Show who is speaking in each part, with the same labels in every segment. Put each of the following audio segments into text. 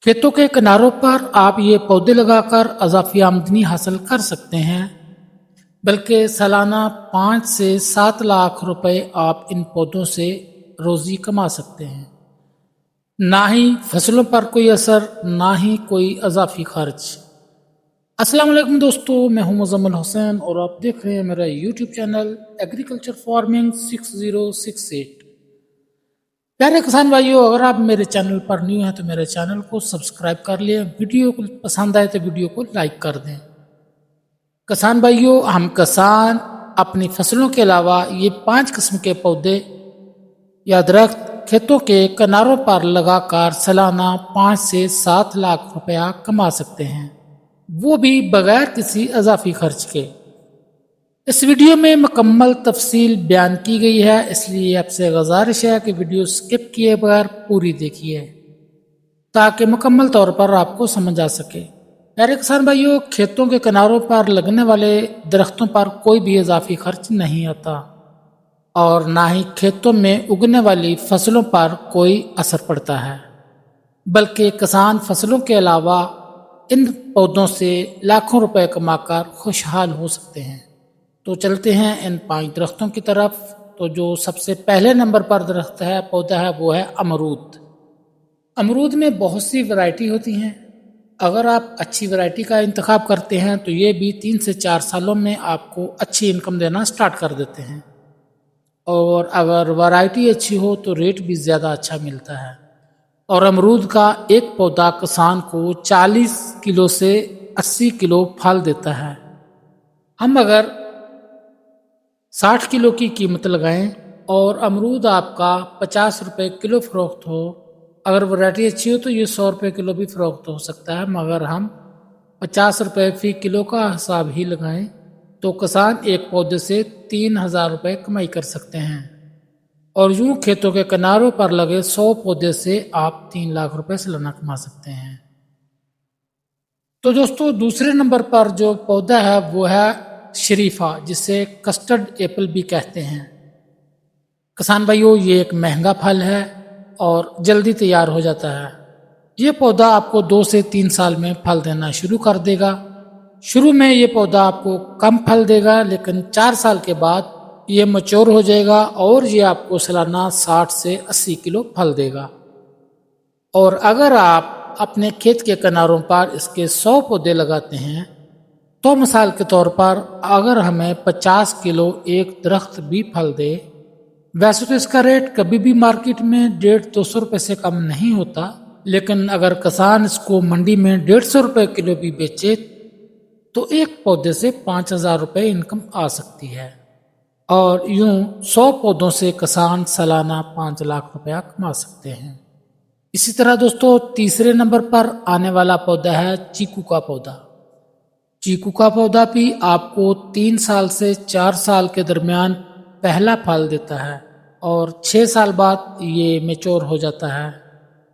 Speaker 1: खेतों के किनारों पर आप ये पौधे लगाकर अज़ाफ़ी आमदनी हासिल कर सकते हैं। बल्कि सालाना 5 से 7 लाख रुपए आप इन पौधों से रोज़ी कमा सकते हैं। ना ही फसलों पर कोई असर, ना ही कोई अज़ाफ़ी खर्च। अस्सलाम वालेकुम दोस्तों, मैं हूं मुज़म्मिल हुसैन और आप देख रहे हैं मेरा यूट्यूब चैनल एग्रीकल्चर फार्मिंग 6068। प्यारे किसान भाइयों, अगर आप मेरे चैनल पर न्यू हैं तो मेरे चैनल को सब्सक्राइब कर लें। वीडियो को पसंद आए तो वीडियो को लाइक कर दें। किसान भाइयों, हम किसान अपनी फसलों के अलावा ये 5 किस्म के पौधे या दरख्त खेतों के किनारों पर लगाकर सालाना 5 से 7 लाख रुपया कमा सकते हैं, वो भी बगैर किसी अजाफी खर्च के। इस वीडियो में मुकम्मल तफसील बयान की गई है, इसलिए आपसे गुजारिश है कि वीडियो स्किप किए बगैर पूरी देखिए ताकि मुकम्मल तौर पर आपको समझ आ सके। प्यारे किसान भाइयों, खेतों के किनारों पर लगने वाले दरख्तों पर कोई भी इजाफी खर्च नहीं आता और ना ही खेतों में उगने वाली फसलों पर कोई असर पड़ता है, बल्कि किसान फसलों के अलावा इन पौधों से लाखों रुपए कमाकर खुशहाल हो सकते हैं। तो चलते हैं इन 5 दरख्तों की तरफ। तो जो सबसे पहले नंबर पर दरख्त है, पौधा है, वो है अमरूद। अमरूद में बहुत सी वैरायटी होती हैं। अगर आप अच्छी वैरायटी का इंतखाब करते हैं तो ये भी 3 से 4 सालों में आपको अच्छी इनकम देना स्टार्ट कर देते हैं, और अगर वैरायटी अच्छी हो तो रेट भी ज़्यादा अच्छा मिलता है। और अमरूद का एक पौधा किसान को 40 किलो से 80 किलो फल देता है। हम अगर 60 किलो की कीमत लगाएं और अमरूद आपका 50 रुपये किलो फ़रोख्त हो, अगर वैरायटी अच्छी हो तो ये 100 रुपये किलो भी फ़रोख्त हो सकता है, मगर हम 50 रुपये फ़ी किलो का हिसाब ही लगाएं तो किसान एक पौधे से 3000 रुपये कमाई कर सकते हैं। और यूं खेतों के किनारों पर लगे 100 पौधे से आप 3 लाख रुपये सालाना कमा सकते हैं। तो दोस्तों, दूसरे नंबर पर जो पौधा है वो है शरीफा, जिसे कस्टर्ड एप्पल भी कहते हैं। किसान भाइयों, ये एक महंगा फल है और जल्दी तैयार हो जाता है। ये पौधा आपको 2 से 3 साल में फल देना शुरू कर देगा। शुरू में ये पौधा आपको कम फल देगा, लेकिन 4 साल के बाद ये मैच्योर हो जाएगा और ये आपको सालाना 60 से 80 किलो फल देगा। और अगर आप अपने खेत के किनारों पर इसके 100 पौधे लगाते हैं तो मिसाल के तौर पर अगर हमें 50 किलो एक दरख्त भी फल दे, वैसे तो इसका रेट कभी भी मार्केट में 150-200 रुपये से कम नहीं होता, लेकिन अगर किसान इसको मंडी में 150 रुपये किलो भी बेचे तो एक पौधे से 5000 रुपये इनकम आ सकती है। और यूं 100 पौधों से किसान सालाना 5 लाख रुपया कमा सकते हैं। इसी तरह दोस्तों, तीसरे नंबर पर आने वाला पौधा है चीकू का पौधा। चीकू का पौधा भी आपको 3 साल से 4 साल के दरमियान पहला फल देता है और 6 साल बाद ये मैच्योर हो जाता है।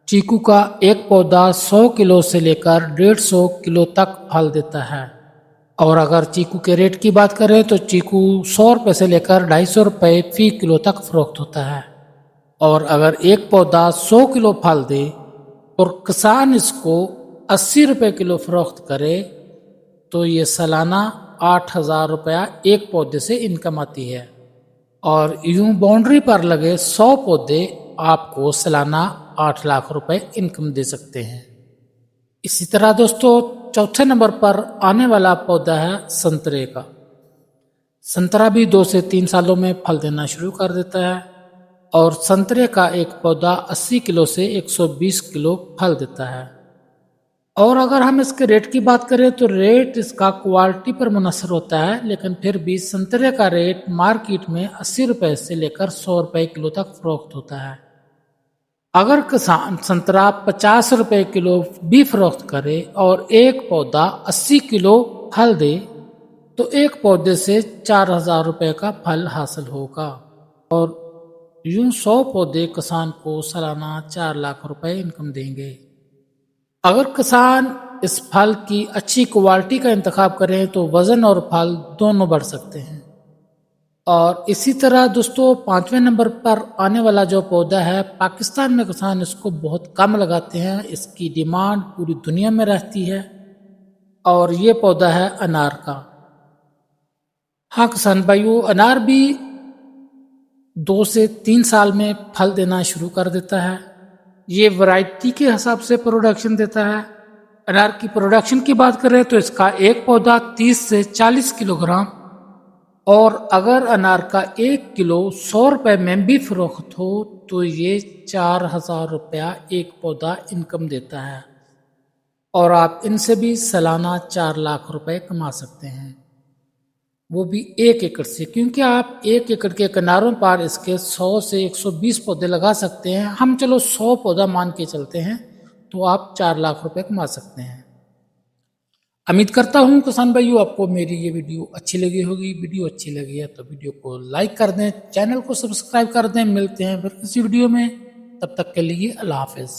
Speaker 1: चीकू का एक पौधा 100 किलो से लेकर 150 किलो तक फल देता है। और अगर चीकू के रेट की बात करें तो चीकू 100 रुपये से लेकर 250 रुपये फ़ी किलो तक फ़रोख्त होता है। और अगर एक पौधा 100 किलो फल दे और किसान इसको 80 रुपये किलो फ़रोख्त करे तो ये सालाना 8000 रुपया एक पौधे से इनकम आती है। और यूं बाउंड्री पर लगे 100 पौधे आपको सालाना 8 लाख रुपए इनकम दे सकते हैं। इसी तरह दोस्तों, चौथे नंबर पर आने वाला पौधा है संतरे का। संतरा भी 2 से 3 सालों में फल देना शुरू कर देता है और संतरे का एक पौधा 80 किलो से 120 किलो फल देता है। और अगर हम इसके रेट की बात करें तो रेट इसका क्वालिटी पर मुनसर होता है, लेकिन फिर भी संतरे का रेट मार्केट में 80 रुपये से लेकर 100 रुपये किलो तक फ़रोख्त होता है। अगर किसान संतरा 50 रुपये किलो भी फ़रोख्त करे और एक पौधा 80 किलो फल दे तो एक पौधे से 4000 रुपये का फल हासिल होगा। और यूं 100 पौधे किसान को सालाना 4 लाख रुपए इनकम देंगे। अगर किसान इस फल की अच्छी क्वालिटी का इंतखाब करें तो वज़न और फल दोनों बढ़ सकते हैं। और इसी तरह दोस्तों 5वें नंबर पर आने वाला जो पौधा है, पाकिस्तान में किसान इसको बहुत कम लगाते हैं, इसकी डिमांड पूरी दुनिया में रहती है और ये पौधा है अनार का। हाँ किसान भाइयों, अनार भी 2 से 3 साल में फल देना शुरू कर देता है। ये वैरायटी के हिसाब से प्रोडक्शन देता है। अनार की प्रोडक्शन की बात करें तो इसका एक पौधा 30 से 40 किलोग्राम, और अगर अनार का 1 किलो 100 रुपये में भी फरोख्त हो तो ये 4000 रुपया एक पौधा इनकम देता है और आप इनसे भी सालाना 4 लाख रुपए कमा सकते हैं, वो भी 1 एकड़ से। क्योंकि आप 1 एकड़ के किनारों पर इसके 100 से 120 पौधे लगा सकते हैं। हम चलो 100 पौधा मान के चलते हैं तो आप 4 लाख रुपए कमा सकते हैं। उम्मीद करता हूँ किसान भाइयों आपको मेरी ये वीडियो अच्छी लगी होगी। वीडियो अच्छी लगी है तो वीडियो को लाइक कर दें, चैनल को सब्सक्राइब कर दें। मिलते हैं फिर किसी वीडियो में, तब तक के लिए अल्लाह हाफिज़।